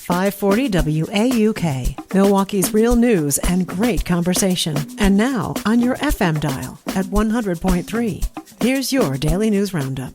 540 WAUK, Milwaukee's real news and great conversation. And now on your FM dial at 100.3. Here's your Daily News Roundup.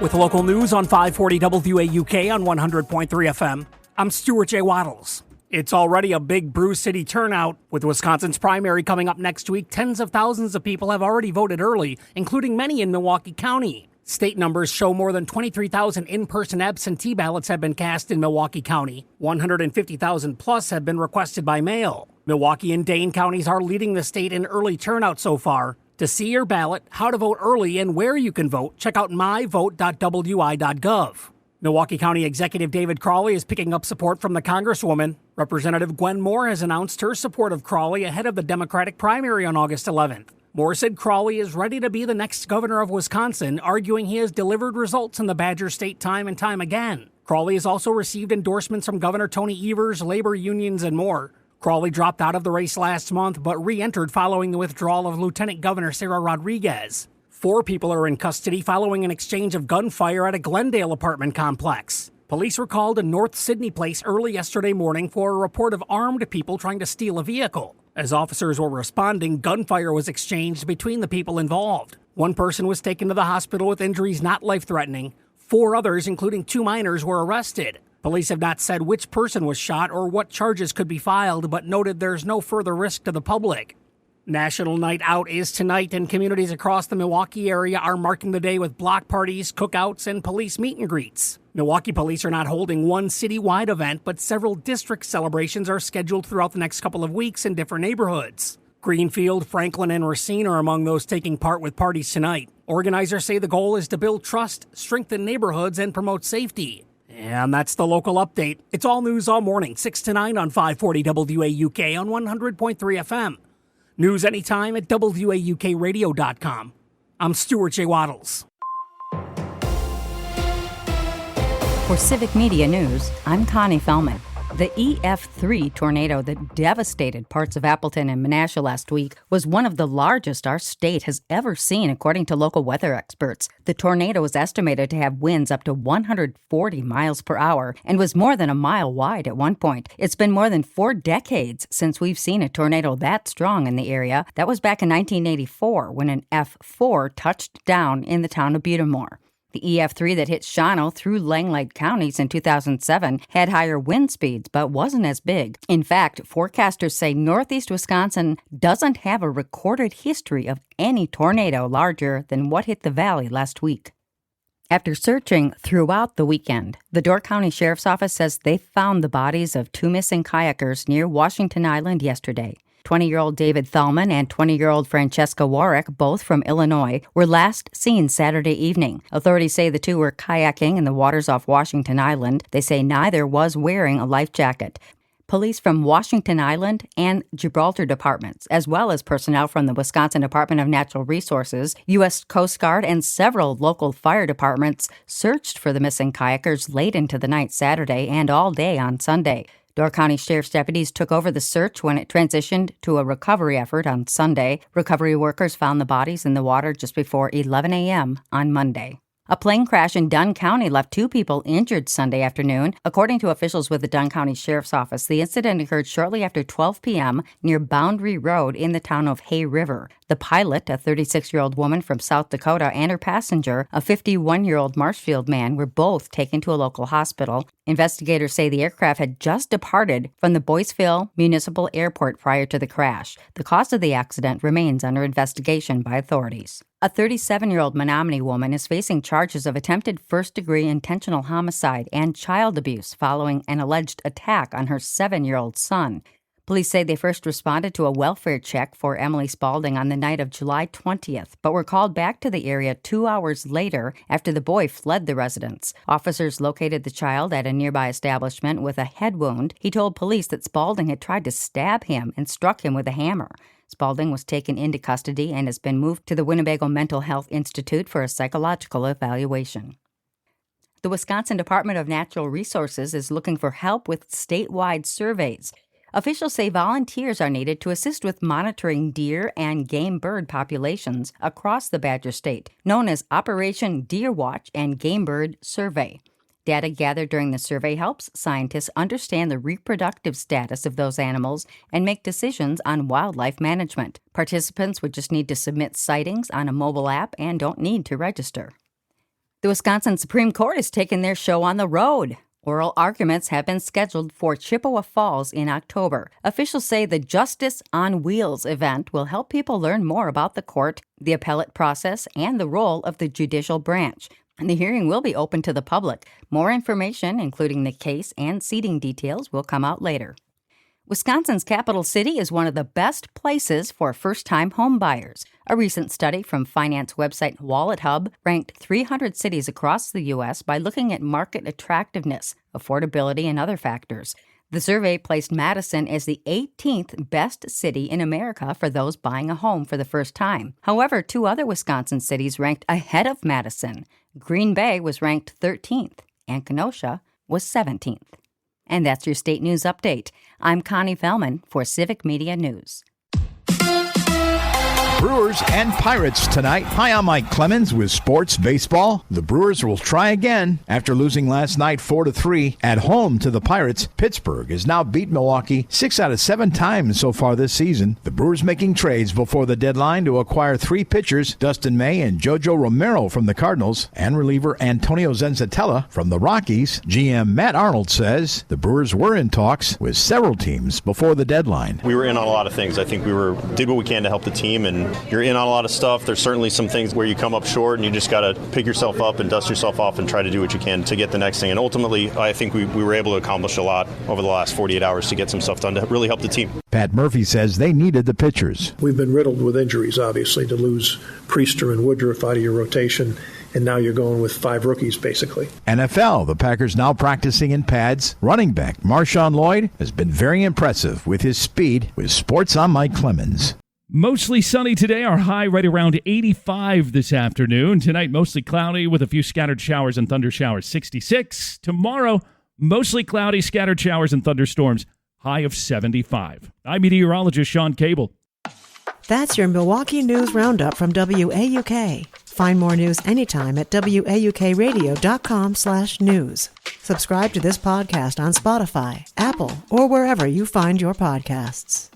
With local news on 540 WAUK on 100.3 FM, I'm Stuart J. Waddles. It's already a big Brew City turnout. With Wisconsin's primary coming up next week, tens of thousands of people have already voted early, including many in Milwaukee County. State numbers show more than 23,000 in-person absentee ballots have been cast in Milwaukee County. 150,000 plus have been requested by mail. Milwaukee and Dane counties are leading the state in early turnout so far. To see your ballot, how to vote early, and where you can vote, check out myvote.wi.gov. Milwaukee County Executive David Crawley is picking up support from the Congresswoman. Representative Gwen Moore has announced her support of Crawley ahead of the Democratic primary on August 11th. Moore said Crawley is ready to be the next governor of Wisconsin, arguing he has delivered results in the Badger State time and time again. Crawley has also received endorsements from Governor Tony Evers, labor unions, and more. Crawley dropped out of the race last month, but re-entered following the withdrawal of Lieutenant Governor Sarah Rodriguez. 4 people are in custody following an exchange of gunfire at a Glendale apartment complex. Police were called to North Sydney Place early yesterday morning for a report of armed people trying to steal a vehicle. As officers were responding, gunfire was exchanged between the people involved. 1 person was taken to the hospital with injuries not life-threatening. 4 others, including 2 minors, were arrested. Police have not said which person was shot or what charges could be filed, but noted there's no further risk to the public. National Night Out is tonight, and communities across the Milwaukee area are marking the day with block parties, cookouts, and police meet and greets. Milwaukee police are not holding one citywide event, but several district celebrations are scheduled throughout the next couple of weeks in different neighborhoods. Greenfield, Franklin, and Racine are among those taking part with parties tonight. Organizers say the goal is to build trust, strengthen neighborhoods, and promote safety. And that's the local update. It's all news all morning, 6 to 9 on 540 WAUK on 100.3 FM. News anytime at WAUKradio.com. I'm Stuart J. Waddles. For Civic Media News, I'm Connie Fellman. The EF3 tornado that devastated parts of Appleton and Menasha last week was one of the largest our state has ever seen, according to local weather experts. The tornado was estimated to have winds up to 140 miles per hour and was more than a mile wide at one point. It's been more than 4 decades since we've seen a tornado that strong in the area. That was back in 1984 when an F4 touched down in the town of Butamore. The EF3 that hit Shawano through Langlade counties in 2007 had higher wind speeds, but wasn't as big. In fact, forecasters say northeast Wisconsin doesn't have a recorded history of any tornado larger than what hit the valley last week. After searching throughout the weekend, the Door County Sheriff's Office says they found the bodies of 2 missing kayakers near Washington Island yesterday. 20-year-old David Thalman and 20-year-old Francesca Warwick, both from Illinois, were last seen Saturday evening. Authorities say the 2 were kayaking in the waters off Washington Island. They say neither was wearing a life jacket. Police from Washington Island and Gibraltar departments, as well as personnel from the Wisconsin Department of Natural Resources, U.S. Coast Guard, and several local fire departments searched for the missing kayakers late into the night Saturday and all day on Sunday. Door County Sheriff's deputies took over the search when it transitioned to a recovery effort on Sunday. Recovery workers found the bodies in the water just before 11 a.m. on Monday. A plane crash in Dunn County left 2 people injured Sunday afternoon. According to officials with the Dunn County Sheriff's Office, the incident occurred shortly after 12 p.m. near Boundary Road in the town of Hay River. The pilot, a 36-year-old woman from South Dakota, and her passenger, a 51-year-old Marshfield man, were both taken to a local hospital. Investigators say the aircraft had just departed from the Boyceville Municipal Airport prior to the crash. The cause of the accident remains under investigation by authorities. A 37-year-old Menominee woman is facing charges of attempted first-degree intentional homicide and child abuse following an alleged attack on her 7-year-old son. Police say they first responded to a welfare check for Emily Spaulding on the night of July 20th, but were called back to the area 2 hours later after the boy fled the residence. Officers located the child at a nearby establishment with a head wound. He told police that Spaulding had tried to stab him and struck him with a hammer. Spaulding was taken into custody and has been moved to the Winnebago Mental Health Institute for a psychological evaluation. The Wisconsin Department of Natural Resources is looking for help with statewide surveys. Officials say volunteers are needed to assist with monitoring deer and game bird populations across the Badger State, known as Operation Deer Watch and Game Bird Survey. Data gathered during the survey helps scientists understand the reproductive status of those animals and make decisions on wildlife management. Participants would just need to submit sightings on a mobile app and don't need to register. The Wisconsin Supreme Court has taken their show on the road. Oral arguments have been scheduled for Chippewa Falls in October. Officials say the Justice on Wheels event will help people learn more about the court, the appellate process, and the role of the judicial branch. And the hearing will be open to the public. More information, including the case and seating details, will come out later. Wisconsin's capital city is one of the best places for first-time home buyers. A recent study from finance website WalletHub ranked 300 cities across the U.S. by looking at market attractiveness, affordability, and other factors. The survey placed Madison as the 18th best city in America for those buying a home for the first time. However, 2 other Wisconsin cities ranked ahead of Madison. Green Bay was ranked 13th, and Kenosha was 17th. And that's your state news update. I'm Connie Fellman for Civic Media News. Brewers and Pirates tonight. Hi, I'm Mike Clemens with Sports Baseball. The Brewers will try again after losing last night 4-3 at home to the Pirates. Pittsburgh has now beat Milwaukee 6 out of 7 times so far this season. The Brewers making trades before the deadline to acquire 3 pitchers, Dustin May and Jojo Romero from the Cardinals, and reliever Antonio Zenzatella from the Rockies. GM Matt Arnold says the Brewers were in talks with several teams before the deadline. We were in on a lot of things. I think we did what we can to help the team, and you're in on a lot of stuff. There's certainly some things where you come up short and you just got to pick yourself up and dust yourself off and try to do what you can to get the next thing. And ultimately, I think we were able to accomplish a lot over the last 48 hours to get some stuff done to really help the team. Pat Murphy says they needed the pitchers. We've been riddled with injuries, obviously, to lose Priester and Woodruff out of your rotation. And now you're going with 5 rookies, basically. NFL, the Packers now practicing in pads. Running back Marshawn Lloyd has been very impressive with his speed. With Sports, I'm Mike Clemens. Mostly sunny today, our high right around 85 this afternoon. Tonight, mostly cloudy with a few scattered showers and thunder showers, 66. Tomorrow, mostly cloudy, scattered showers and thunderstorms, high of 75. I'm meteorologist Sean Cable. That's your Milwaukee News Roundup from WAUK. Find more news anytime at WAUKradio.com/news. Subscribe to this podcast on Spotify, Apple, or wherever you find your podcasts.